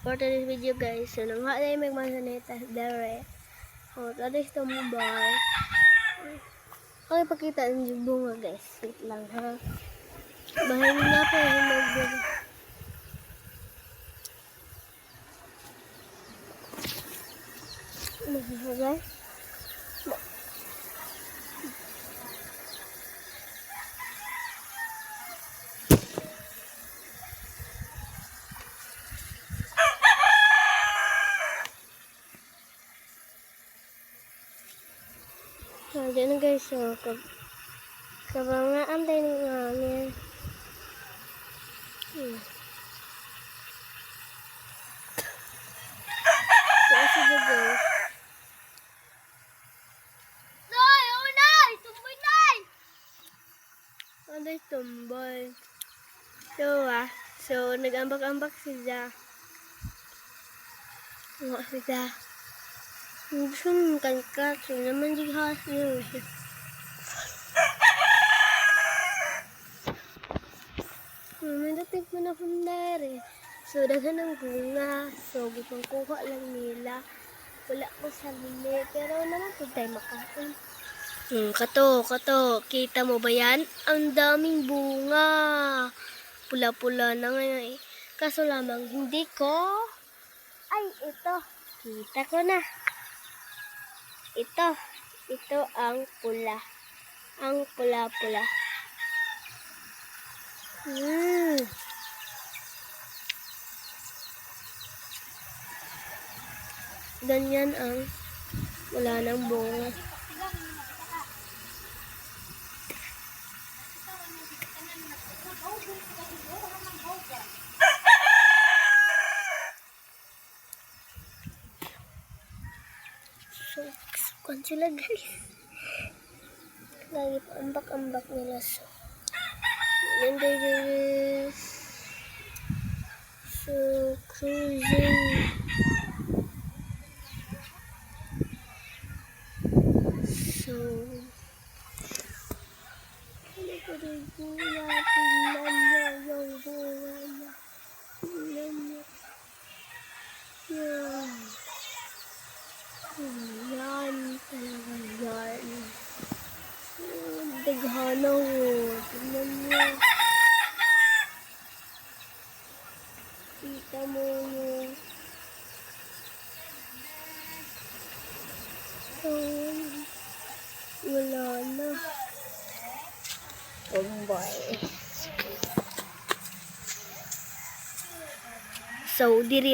for today's video guys, so nang halay may manzanitas dere. So, today's tumubay. Okay, pakita yung bunga guys. Wait lang ha. Bahay na po yung magbili. Ano guys? So, dyan na guys, so, kabangaan tayo ng namin. So, sige guys. Nay! Oh, Nay! Tumbay, Nay! Anday tumbay. So, nag-ambak-ambak siya. Siya. Gusto mo kankat, so naman di hasil. May dating mo na fundere. So, daghan ng bunga. So, gipang kuha lang nila. Wala ko sarili. Pero naman po tayo makain. Kato. Kita mo ba yan? Ang daming bunga. Pula-pula na ngayon eh. Kaso lamang, hindi ko. Ay, ito. Kita ko na. Ito ang pula. Ang pula-pula. Ganyan ang wala ng bunga. So, kasukan sila guys. Lagi pa ambak-ambak nila. So, nanday guys. So, cruising. So, ano ko rin bunga. Tingnan niya yung bunga niya. Tingnan niya. Yan. Yan talaga yan. Daghana ko. Tingnan mo. Kita mo yung wala na. Tumbay. So, diri